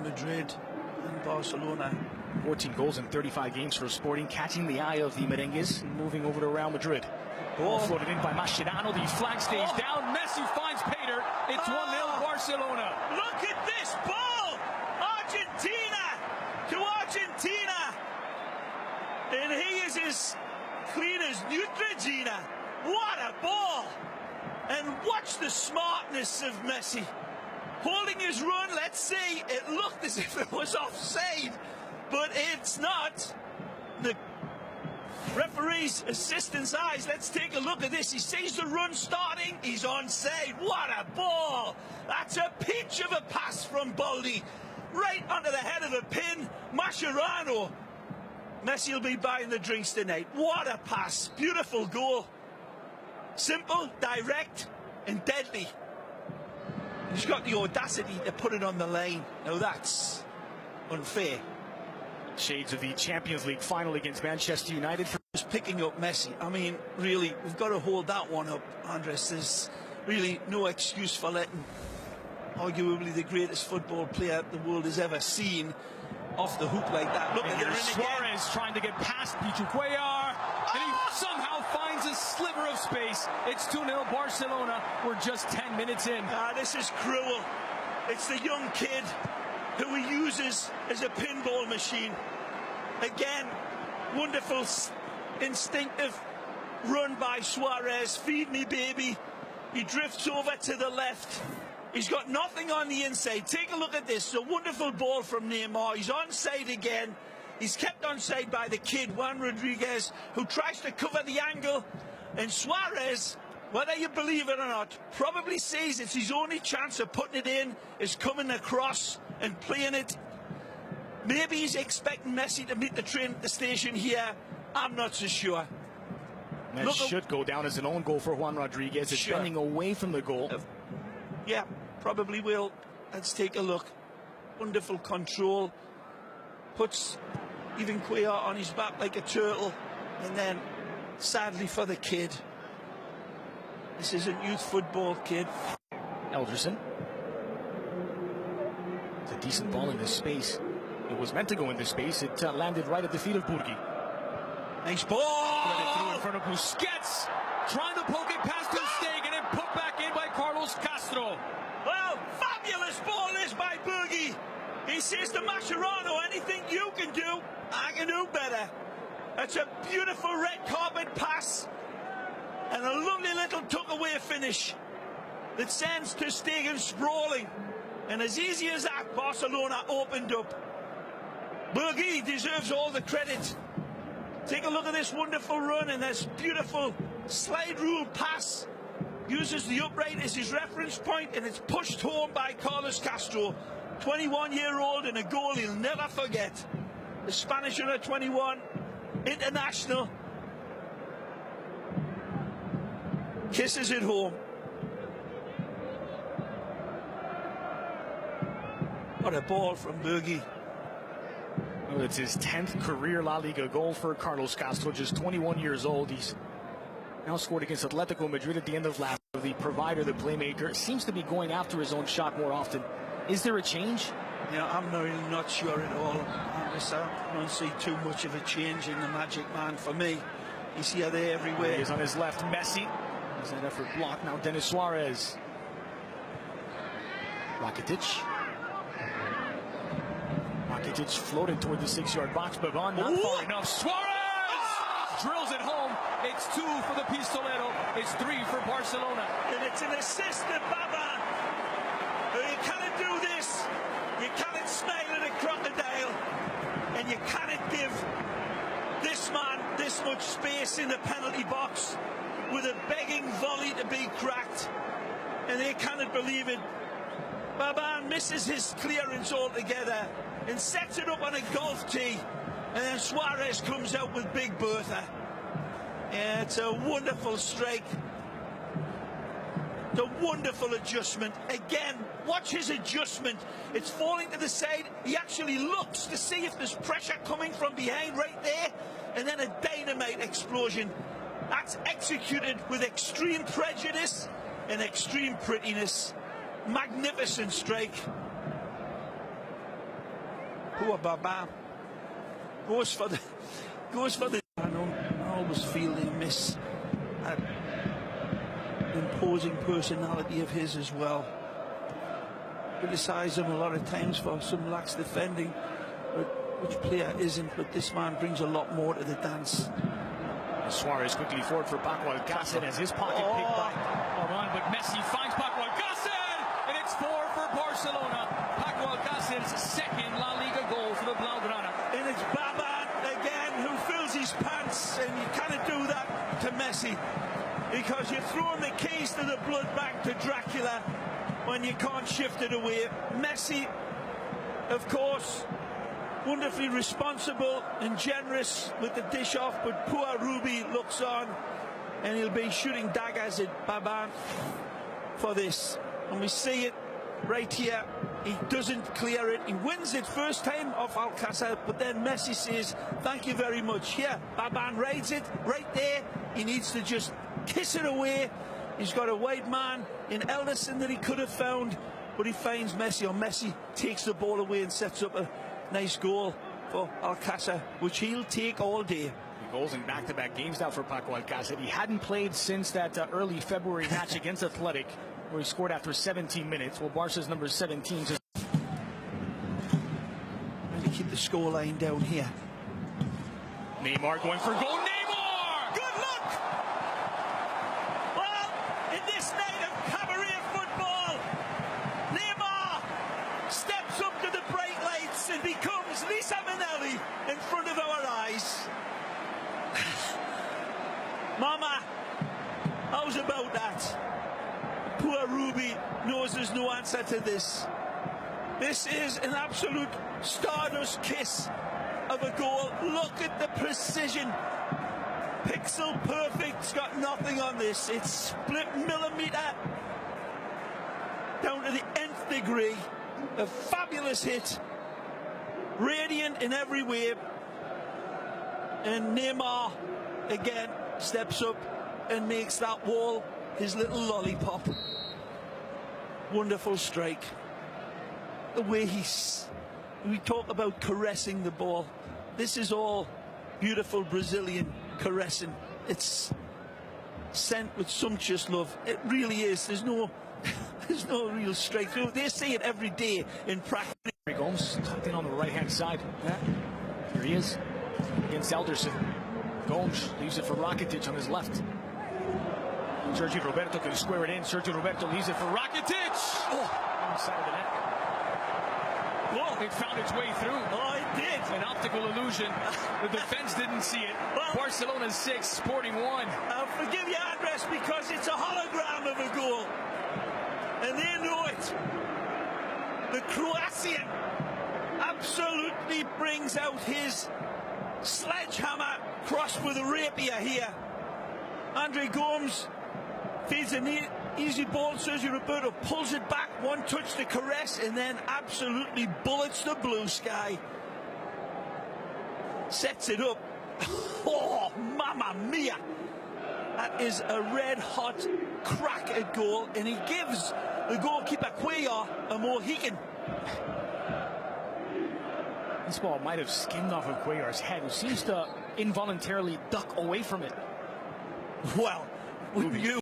Madrid and Barcelona. 14 goals in 35 games for Sporting, catching the eye of the merengues and moving over to Real Madrid. Ball floated in by Mascherano. The flag stays down. Messi finds Pater. It's 1-0 Barcelona. Look at this ball! Argentina to Argentina! And he is as clean as Neutrogena. What a ball! And watch the smartness of Messi. Holding his run, let's see. It looked as if it was offside, but it's not. The referee's assistant's eyes. Let's take a look at this. He sees the run starting. He's onside. What a ball! That's a pitch of a pass from Baldi. Right under the head of a pin. Mascherano. Messi will be buying the drinks tonight. What a pass. Beautiful goal. Simple, direct, and deadly. He's got the audacity to put it on the lane. Now that's unfair. Shades of the Champions League final against Manchester United. Just picking up Messi. I mean, really, we've got to hold that one up, Andres. There's really no excuse for letting arguably the greatest football player the world has ever seen off the hook like that. Look at Suárez trying to get past Pichu Cuellar, and he somehow finds a sliver of space. It's 2-0 Barcelona. We're just 10 minutes in. This is cruel. It's the young kid who he uses as a pinball machine. Again, wonderful, instinctive run by Suárez. Feed me, baby. He drifts over to the left. He's got nothing on the inside. Take a look at this. A wonderful ball from Neymar. He's onside again. He's kept onside by the kid, Juan Rodriguez, who tries to cover the angle. And Suárez, whether you believe it or not, probably sees it's his only chance of putting it in, is coming across and playing it. Maybe he's expecting Messi to meet the train at the station here. I'm not so sure. That should go down as an own goal for Juan Rodriguez. It's bending away from the goal. Yeah, probably will. Let's take a look. Wonderful control. Puts even Cuellar on his back like a turtle. And then, sadly for the kid, this isn't youth football, kid. Elderson. It's a decent ball in this space. It was meant to go in this space. It landed right at the feet of Burgi. Nice ball! Put it through in front of Busquets. Trying to poke it past Ter Stegen and then put back in by Carlos Castro. Well, fabulous ball is by Burgi. He says to Mascherano, anything you can do, I can do better. That's a beautiful red carpet pass and a lovely little tuck-away finish that sends Ter Stegen sprawling. And as easy as that, Barcelona opened up. Burgi deserves all the credit. Take a look at this wonderful run and this beautiful slide rule pass. Uses the upright as his reference point, and it's pushed home by Carlos Castro. 21-year-old and a goal he'll never forget. The Spanish under 21 international kisses it home. What a ball from Burgi. Well, it's his 10th career La Liga goal for Carlos Castro, just 21 years old. He's now scored against Atletico Madrid at the end of last year. The provider, the playmaker, seems to be going after his own shot more often. Is there a change? You know, I'm really not sure at all. I don't see too much of a change in the magic man for me. He's here, there, everywhere. He's on his left, Messi. There's that effort blocked. Now Denis Suárez. Rakitic. Rakitic floated toward the 6-yard box, but not far enough. Suárez drills it home. It's 2 for the Pistolero. It's 3 for Barcelona. And it's an assist to Baba. You cannot do this. You cannot smile at a crocodile. And you cannot give this man this much space in the penalty box with a begging volley to be cracked. And they cannot believe it. Baban misses his clearance altogether and sets it up on a golf tee. And then Suárez comes out with Big Bertha. Yeah, it's a wonderful strike. It's a wonderful adjustment. Again, watch his adjustment. It's falling to the side. He actually looks to see if there's pressure coming from behind right there. And then a dynamite explosion. That's executed with extreme prejudice and extreme prettiness. Magnificent strike. Poor Baba goes for the. I always feel they miss that imposing personality of his as well. Criticise him a lot of times for some lax defending, but which player isn't? But this man brings a lot more to the dance. Suárez quickly forward for Paco Alcácer as his pocket picked by Moran, but Messi finds Paco Alcácer, and it's 4 for Barcelona. Paco Alcácer's second La Liga goal for the Blaugrana. And it's Baban again who fills his pants, and you cannot do that to Messi because you're throwing the keys to the blood bank to Dracula when you can't shift it away. Messi, of course, wonderfully responsible and generous with the dish off, but poor Ruby looks on, and he'll be shooting daggers at Baban for this. And we see it right here. He doesn't clear it. He wins it first time off Alcácer, but then Messi says, thank you very much. Here, Baban rides it right there. He needs to just kiss it away. He's got a wide man in Elderson that he could have found, but he finds Messi, or Messi takes the ball away and sets up a nice goal for Alcácer, which he'll take all day. Goals in back-to-back games now for Paco Alcácer. He hadn't played since that early February match against Athletic, where he scored after 17 minutes. Well, Barça's number 17 just trying to keep the scoreline down here. Neymar going for goal. Neymar! Good luck! Well, in this night of cabaret football, Neymar steps up to the bright lights and becomes Lisa Minnelli in front of our eyes. Mama, how's about that? Poor Ruby knows there's no answer to this. This is an absolute stardust kiss of a goal. Look at the precision. Pixel perfect. It's got nothing on this. It's split millimeter down to the nth degree. A fabulous hit. Radiant in every way. And Neymar again steps up and makes that wall his little lollipop. Wonderful strike. The way we talk about caressing the ball. This is all beautiful Brazilian caressing. It's sent with sumptuous love. It really is. There's no real strike through. They see it every day in practice. Gomes tucked in on the right-hand side. Yeah. Here he is against Elderson. Gomes leaves it for Rakitic on his left. Sergio Roberto can square it in. Sergio Roberto leaves it for Rakitic. Oh, inside of the net. Whoa, it found its way through. Oh, it did. An optical illusion. The defense didn't see it. Well, Barcelona 6, Sporting 1. I'll forgive you, Andres, because it's a hologram of a goal. And they know it. The Croatian absolutely brings out his sledgehammer crossed with a rapier here. Andre Gomes feeds an easy ball. Sergio Roberto pulls it back, one touch to caress, and then absolutely bullets the blue sky. Sets it up. Oh, mamma mia! That is a red-hot crack at goal, and he gives the goalkeeper Cuellar a Mohican. This ball might have skimmed off of Cuellar's head, who seems to involuntarily duck away from it. Well, you